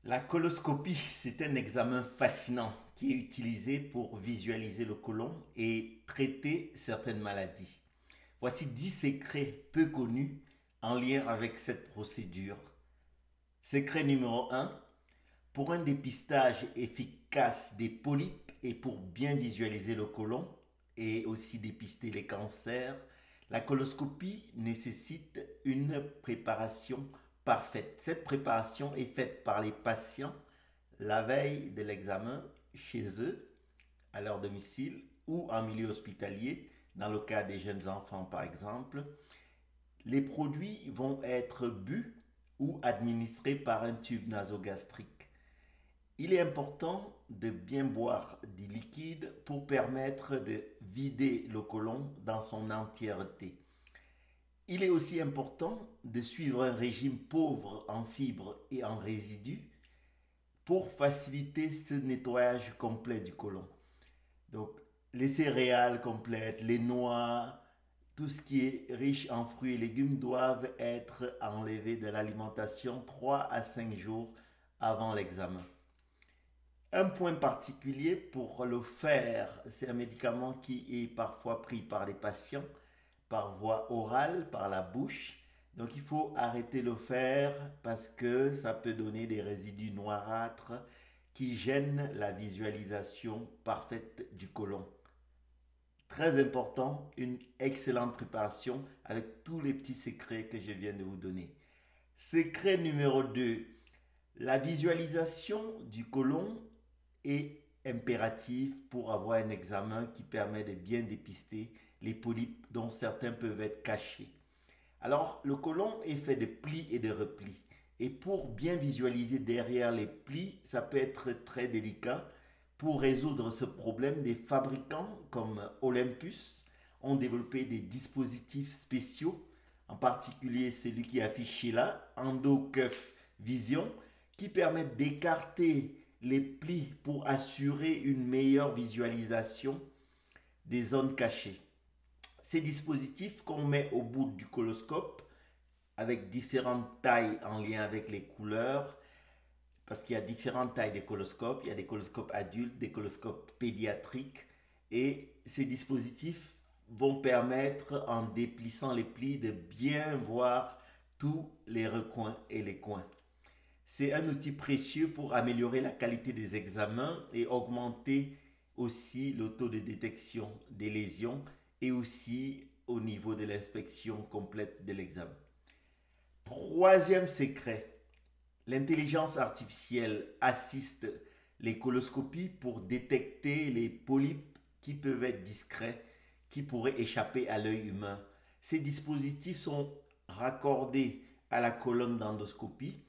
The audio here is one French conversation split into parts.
La coloscopie, c'est un examen fascinant qui est utilisé pour visualiser le côlon et traiter certaines maladies. Voici 10 secrets peu connus en lien avec cette procédure. Secret numéro un: pour un dépistage efficace des polypes et pour bien visualiser le côlon et aussi dépister les cancers, la coloscopie nécessite une préparation parfaite. Cette préparation est faite par les patients la veille de l'examen chez eux, à leur domicile ou en milieu hospitalier, dans le cas des jeunes enfants par exemple. Les produits vont être bu ou administrés par un tube nasogastrique. Il est important de bien boire du liquide pour permettre de vider le côlon dans son entièreté. Il est aussi important de suivre un régime pauvre en fibres et en résidus pour faciliter ce nettoyage complet du côlon. Donc, les céréales complètes, les noix, tout ce qui est riche en fruits et légumes doivent être enlevés de l'alimentation 3 à 5 jours avant l'examen. Un point particulier pour le fer, c'est un médicament qui est parfois pris par les patients par voie orale, par la bouche. Donc il faut arrêter le fer parce que ça peut donner des résidus noirâtres qui gênent la visualisation parfaite du côlon. Très important, une excellente préparation avec tous les petits secrets que je viens de vous donner. Secret numéro 2: la visualisation du côlon est impérative pour avoir un examen qui permet de bien dépister les polypes dont certains peuvent être cachés. Alors, le côlon est fait de plis et de replis. Et pour bien visualiser derrière les plis, ça peut être très délicat. Pour résoudre ce problème, des fabricants comme Olympus ont développé des dispositifs spéciaux, en particulier celui qui est affiché là, EndoCuff Vision, qui permettent d'écarter les plis pour assurer une meilleure visualisation des zones cachées. Ces dispositifs qu'on met au bout du coloscope avec différentes tailles en lien avec les couleurs, parce qu'il y a différentes tailles de coloscopes. Il y a des coloscopes adultes, des coloscopes pédiatriques, et ces dispositifs vont permettre, en déplissant les plis, de bien voir tous les recoins et les coins. C'est un outil précieux pour améliorer la qualité des examens et augmenter aussi le taux de détection des lésions et aussi au niveau de l'inspection complète de l'examen. Troisième secret: l'intelligence artificielle assiste les coloscopies pour détecter les polypes qui peuvent être discrets, qui pourraient échapper à l'œil humain. Ces dispositifs sont raccordés à la colonne d'endoscopie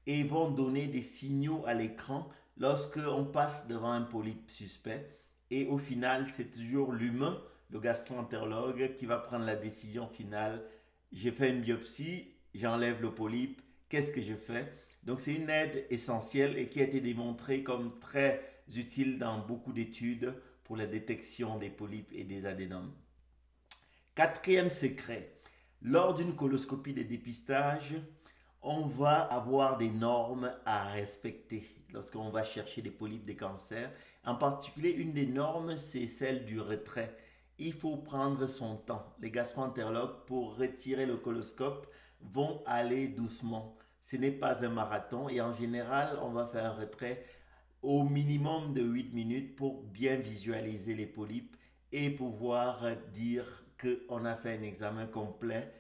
et vont donner des signaux à l'écran lorsque on passe devant un polype suspect. Et au final, c'est toujours l'humain, le gastro-entérologue, qui va prendre la décision finale. J'ai fait une biopsie, j'enlève le polype, qu'est-ce que je fais? Donc c'est une aide essentielle et qui a été démontrée comme très utile dans beaucoup d'études pour la détection des polypes et des adénomes. Quatrième secret: lors d'une coloscopie de dépistage, on va avoir des normes à respecter lorsqu'on va chercher des polypes, des cancers. En particulier, une des normes, c'est celle du retrait. Il faut prendre son temps. Les gastro-entérologues, pour retirer le coloscope, vont aller doucement. Ce n'est pas un marathon et en général, on va faire un retrait au minimum de 8 minutes pour bien visualiser les polypes et pouvoir dire qu'on a fait un examen complet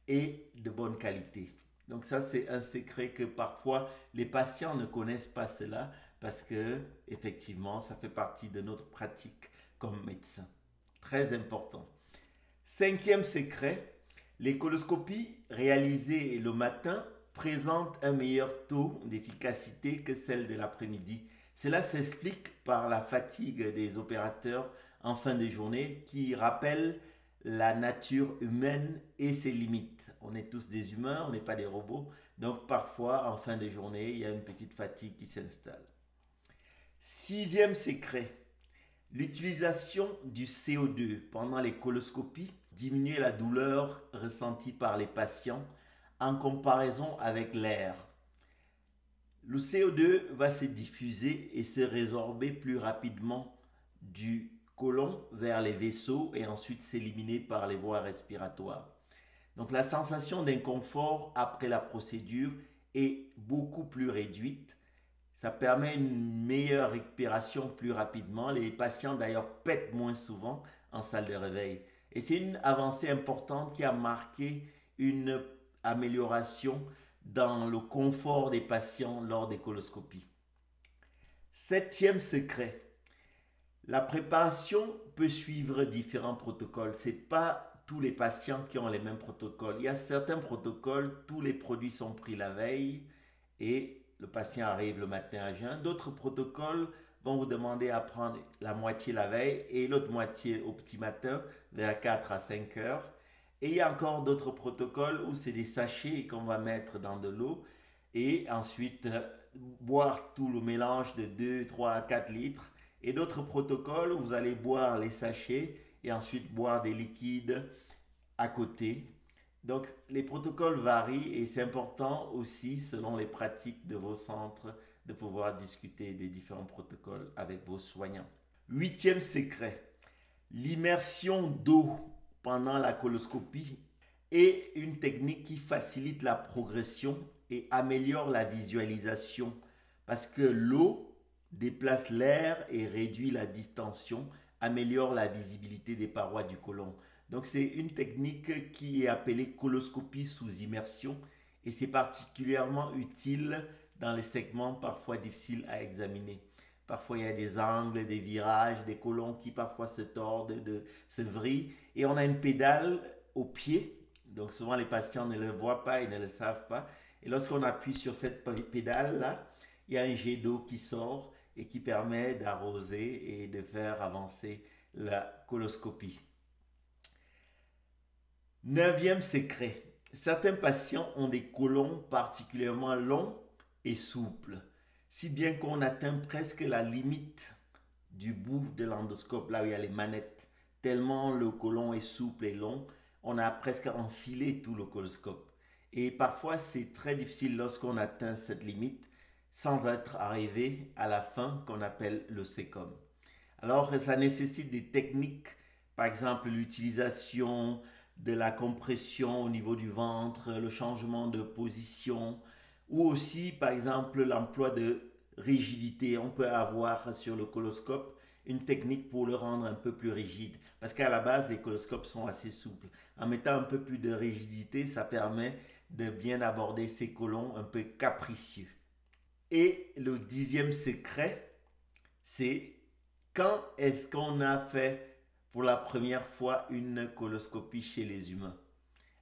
et de bonne qualité. Donc ça, c'est un secret que parfois les patients ne connaissent pas cela parce que effectivement, ça fait partie de notre pratique comme médecin. Très important. Cinquième secret: les coloscopies réalisées le matin présentent un meilleur taux d'efficacité que celles de l'après-midi. Cela s'explique par la fatigue des opérateurs en fin de journée qui rappelle la nature humaine et ses limites. On est tous des humains, on n'est pas des robots. Donc parfois, en fin de journée, il y a une petite fatigue qui s'installe. Sixième secret: l'utilisation du CO2 pendant les coloscopies diminue la douleur ressentie par les patients en comparaison avec l'air. Le CO2 va se diffuser et se résorber plus rapidement du côlon vers les vaisseaux et ensuite s'éliminer par les voies respiratoires. Donc la sensation d'inconfort après la procédure est beaucoup plus réduite. Ça permet une meilleure récupération plus rapidement. Les patients d'ailleurs pètent moins souvent en salle de réveil. Et c'est une avancée importante qui a marqué une amélioration dans le confort des patients lors des coloscopies. Septième secret, la préparation peut suivre différents protocoles. Ce n'est pas tous les patients qui ont les mêmes protocoles. Il y a certains protocoles, tous les produits sont pris la veille et le patient arrive le matin à jeun. D'autres protocoles vont vous demander à prendre la moitié la veille et l'autre moitié au petit matin, vers 4 à 5 heures. Et il y a encore d'autres protocoles où c'est des sachets qu'on va mettre dans de l'eau et ensuite boire tout le mélange de 2, 3, 4 litres. Et d'autres protocoles où vous allez boire les sachets et ensuite boire des liquides à côté. Donc les protocoles varient et c'est important aussi selon les pratiques de vos centres de pouvoir discuter des différents protocoles avec vos soignants. Huitième secret, l'immersion d'eau pendant la coloscopie est une technique qui facilite la progression et améliore la visualisation parce que l'eau déplace l'air et réduit la distension, améliore la visibilité des parois du côlon. Donc c'est une technique qui est appelée coloscopie sous immersion et c'est particulièrement utile dans les segments parfois difficiles à examiner. Parfois il y a des angles, des virages, des côlons qui parfois se tordent, se vrillent et on a une pédale au pied. Donc souvent les patients ne le voient pas et ne le savent pas. Et lorsqu'on appuie sur cette pédale-là, il y a un jet d'eau qui sort et qui permet d'arroser et de faire avancer la coloscopie. Neuvième secret, certains patients ont des côlons particulièrement longs et souples, si bien qu'on atteint presque la limite du bout de l'endoscope, là où il y a les manettes. Tellement le côlon est souple et long, on a presque enfilé tout le coloscope. Et parfois, c'est très difficile lorsqu'on atteint cette limite sans être arrivé à la fin qu'on appelle le sécom. Alors, ça nécessite des techniques, par exemple l'utilisation de la compression au niveau du ventre, le changement de position, ou aussi, par exemple, l'emploi de rigidité. On peut avoir sur le coloscope une technique pour le rendre un peu plus rigide, parce qu'à la base, les coloscopes sont assez souples. En mettant un peu plus de rigidité, ça permet de bien aborder ces côlons un peu capricieux. Et le dixième secret, c'est quand est-ce qu'on a fait pour la première fois une coloscopie chez les humains?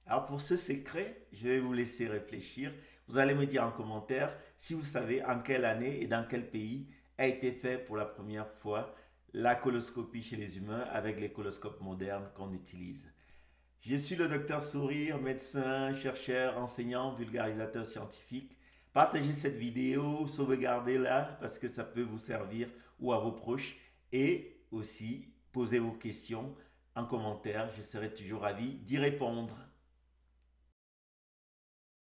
Alors pour ce secret, je vais vous laisser réfléchir. Vous allez me dire en commentaire si vous savez en quelle année et dans quel pays a été fait pour la première fois la coloscopie chez les humains avec les coloscopes modernes qu'on utilise. Je suis le docteur Sourire, médecin, chercheur, enseignant, vulgarisateur scientifique. Partagez cette vidéo, sauvegardez-la parce que ça peut vous servir ou à vos proches. Et aussi, posez vos questions en commentaire. Je serai toujours ravi d'y répondre.